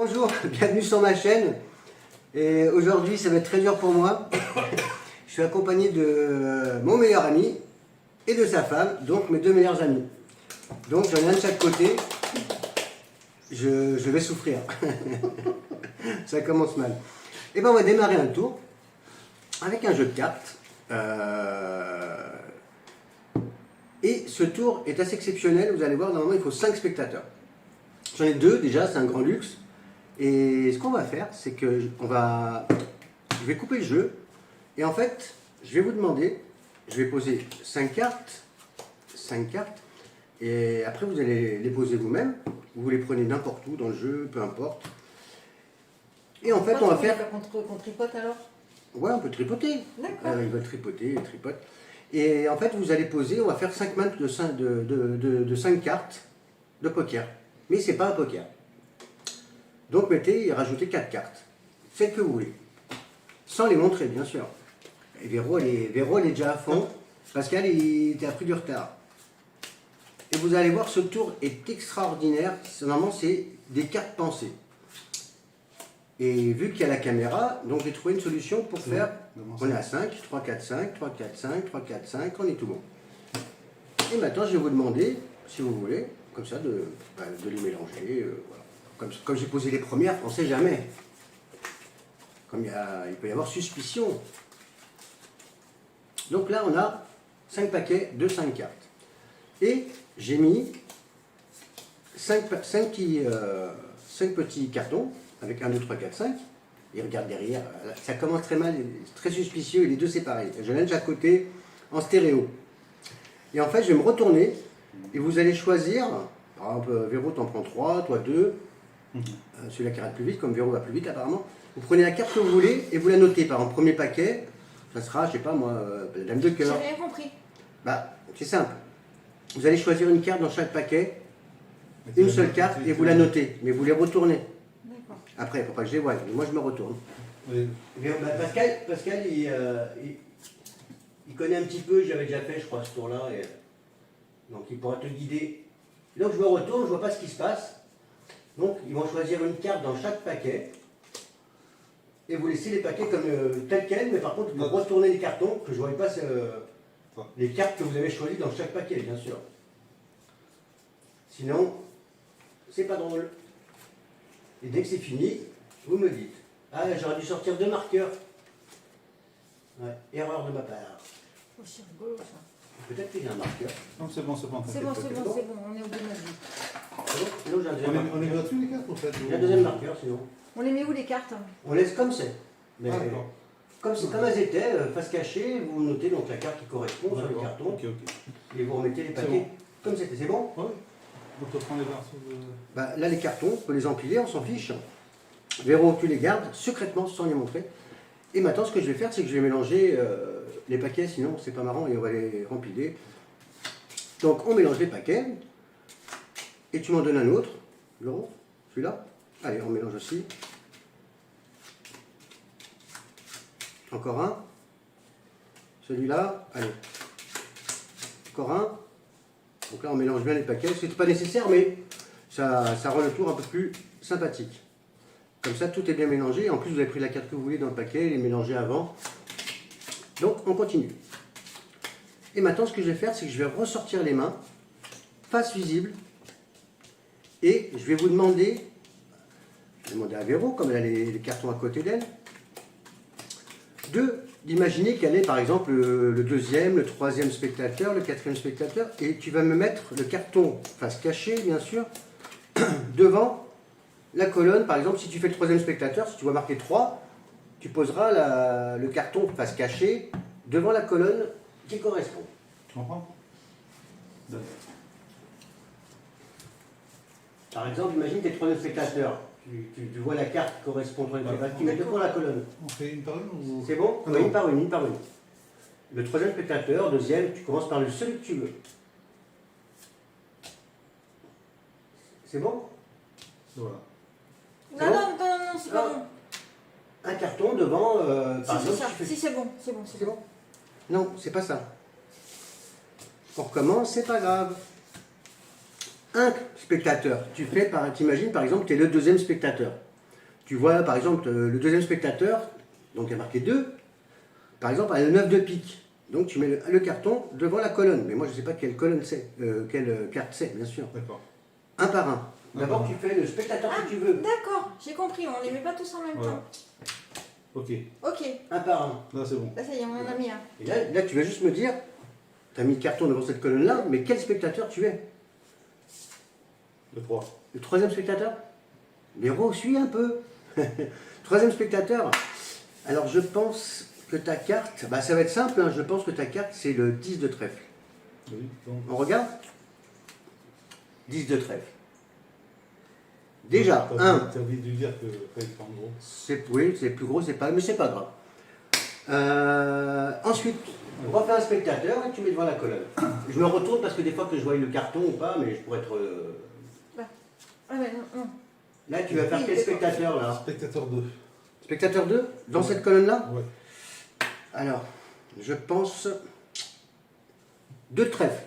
Bonjour, bienvenue sur ma chaîne. Et aujourd'hui, ça va être très dur pour moi. Je suis accompagné de mon meilleur ami et de sa femme, donc mes deux meilleurs amis. Donc j'en ai un de chaque côté. Je vais souffrir. Ça commence mal. Et bien on va démarrer un tour avec un jeu de cartes. Et ce tour est assez exceptionnel. Vous allez voir, normalement il faut 5 spectateurs. J'en ai 2 déjà, c'est un grand luxe. Et ce qu'on va faire, c'est que je vais couper le jeu. Et en fait, je vais vous demander, je vais poser 5 cartes. 5 cartes. Et après, vous allez les poser vous-même. Vous les prenez n'importe où dans le jeu, peu importe. Et en fait, on va faire... Qu'on tripote alors? Ouais, on peut tripoter. D'accord. Il va tripoter, il tripote. Et en fait, vous allez poser, on va faire 5 mains de 5 cartes de poker. Mais c'est pas un poker. Donc mettez et rajoutez 4 cartes. Faites que vous voulez. Sans les montrer, bien sûr. Et Véro, elle est déjà à fond. Pascal, il a pris du retard. Et vous allez voir, ce tour est extraordinaire. Normalement, c'est des cartes pensées. Et vu qu'il y a la caméra, donc j'ai trouvé une solution pour faire... On est à 5, 3, 4, 5, 3, 4, 5, 3, 4, 5, on est tout bon. Et maintenant, je vais vous demander, si vous voulez, comme ça, de les mélanger. Voilà. Comme j'ai posé les premières, on ne sait jamais. Comme il peut y avoir suspicion. Donc là, on a 5 paquets de 5 cartes. Et j'ai mis 5 petits cartons, avec 1, 2, 3, 4, 5. Et regarde derrière, ça commence très mal, très suspicieux, et les deux c'est pareil. Je l'ai de chaque côté, en stéréo. Et en fait, je vais me retourner, et vous allez choisir, par exemple, Véro t'en prends 3, toi 2, celui-là qui arrête plus vite, comme Véro va plus vite apparemment. Vous prenez la carte que vous voulez, et vous la notez. Par exemple, premier paquet, ça sera, je sais pas moi, la dame de cœur. J'ai rien compris. Bah, c'est simple. Vous allez choisir une carte dans chaque paquet, une seule carte, et vous la notez, mais vous les retournez. Après, il ne faut pas que je les voie, moi je me retourne. Oui. Pascal il connaît un petit peu, j'avais déjà fait, je crois, ce tour-là, donc il pourra te guider. Donc je me retourne, je ne vois pas ce qui se passe. Donc ils vont choisir une carte dans chaque paquet, et vous laissez les paquets comme tels quels, mais par contre, vous retournez les cartons, que je ne voyais pas les cartes que vous avez choisies dans chaque paquet, bien sûr. Sinon, c'est pas drôle. Et dès que c'est fini, vous me dites. Ah, j'aurais dû sortir 2 marqueurs. Ouais, erreur de ma part. Oh, c'est rigolo ça. Peut-être qu'il y a un marqueur. Non, c'est bon, c'est bon. C'est bon, on est au deuxième. C'est bon. Sinon, j'ai un deuxième marqueur. On est gratuit les cartes en fait. J'ai un deuxième marqueur, sinon. On les met où les cartes? On laisse comme c'est. Mais comme elles étaient, face cachée, vous notez donc la carte qui correspond sur le carton. Ok. Et vous remettez les paquets comme c'était. C'est bon? Ouais. Donc on prend les versos de... Bah, là, les cartons, on peut les empiler, on s'en fiche. Véro, tu les gardes secrètement sans les montrer. Et maintenant, ce que je vais faire, c'est que je vais mélanger les paquets, sinon c'est pas marrant et on va les rempiler. Donc, on mélange les paquets. Et tu m'en donnes un autre, Véro, celui-là. Allez, on mélange aussi. Encore un. Celui-là, allez. Encore un. Donc là, on mélange bien les paquets. C'est pas nécessaire, mais ça rend le tour un peu plus sympathique. Comme ça, tout est bien mélangé. En plus, vous avez pris la carte que vous voulez dans le paquet, les mélanger avant. Donc, on continue. Et maintenant, ce que je vais faire, c'est que je vais ressortir les mains, face visible. Et je vais vous demander, je vais demander à Véro, comme elle a les cartons à côté d'elle, d'imaginer qu'elle est par exemple le deuxième, le troisième spectateur, le quatrième spectateur, et tu vas me mettre le carton face cachée, bien sûr, devant la colonne. Par exemple, si tu fais le troisième spectateur, si tu vois marquer 3, tu poseras le carton face cachée devant la colonne qui correspond. Tu comprends? Par exemple, imagine que tu es le troisième spectateur. Tu vois la carte qui correspond au troisième spectateur, tu mets devant la colonne. On fait une par une ou... C'est bon? Oui, une par une, une par une. Le troisième spectateur, deuxième, tu commences par le celui que tu veux. C'est bon? Voilà. Non, c'est pas bon. Un carton devant, par exemple, Si, c'est bon, c'est bon. C'est bon? Non, c'est pas ça. On recommence, c'est pas grave. Un spectateur, t'imagines par exemple, tu es le deuxième spectateur. tu vois par exemple le deuxième spectateur, donc il y a marqué 2, par exemple a le 9 de pique. Donc tu mets le carton devant la colonne. Mais moi je ne sais pas quelle colonne c'est, quelle carte c'est, bien sûr. D'accord. Un par un. D'abord par tu fais le spectateur que tu veux. D'accord, j'ai compris, on les met pas tous en même Voilà. temps. Ok. Ok, Un par un. Là, c'est bon. là ça y est, on en a mis un. Et là tu vas juste me dire, tu as mis le carton devant cette colonne-là, mais quel spectateur tu es? Le 3. Le troisième spectateur? Béraud, suis un peu. Troisième spectateur. Alors je pense que ta carte, bah, ça va être simple, hein, je pense que ta carte c'est le 10 de trèfle. Oui. Donc, On regarde? 10 de trèfle. Déjà, tu 1. as envie de dire que fallait faire en gros. Oui, c'est plus gros, c'est pas, mais c'est pas grave. Ensuite, on va faire un spectateur et tu mets devant la colonne. Je me retourne parce que des fois que je vois le carton ou pas, mais je pourrais être. Ah mais non, non. Là, tu vas faire quel spectateur là? Spectateur 2. Spectateur 2? Dans cette colonne-là? Ouais. Alors, je pense 2 de trèfle.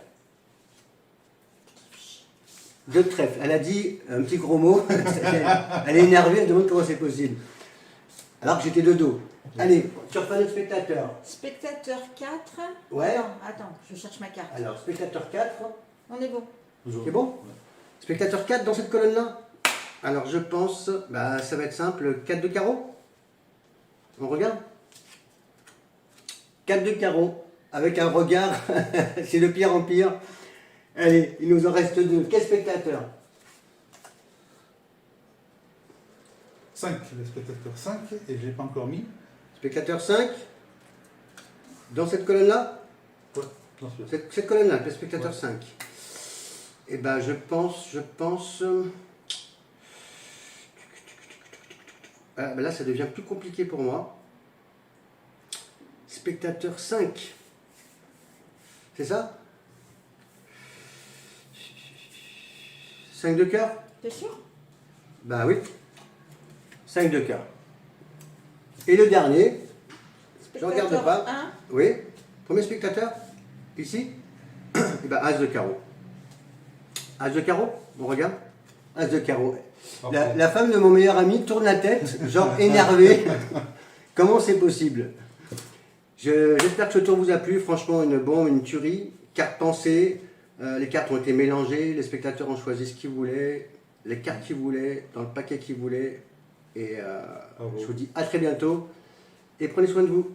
2 de trèfle. Elle a dit un petit gros mot. Elle est énervée, elle demande comment c'est possible. Alors que j'étais de dos. Allez, tu refais notre spectateur. Spectateur 4. Ouais. Attends, je cherche ma carte. Alors, spectateur 4. On est bon. C'est bon? Spectateur 4 dans cette colonne-là? Alors, je pense, bah, ça va être simple. 4 de carreau? On regarde? 4 de carreau. Avec un regard, c'est de pire en pire. Allez, il nous en reste 2. Quel spectateur? 5, le spectateur 5, et je ne l'ai pas encore mis. Spectateur 5. Dans cette colonne-là? Ouais, bien sûr. Cette colonne-là, le spectateur Ouais. 5. Eh ben, je pense... Ah, ben là, ça devient plus compliqué pour moi. Spectateur 5. C'est ça? 5 de cœur? T'es sûr? Bah oui. 5 de cœur. Et le dernier, je regarde pas. 1. Oui. Premier spectateur? Ici? Et ben, As de carreau. As de carreau? On regarde? As de carreau. La femme de mon meilleur ami tourne la tête, genre énervée. Comment c'est possible? J'espère que ce tour vous a plu. Franchement, une bombe, une tuerie. Carte pensée. Les cartes ont été mélangées. Les spectateurs ont choisi ce qu'ils voulaient. Les cartes qu'ils voulaient. Dans le paquet qu'ils voulaient. Et je vous dis à très bientôt. Et prenez soin de vous.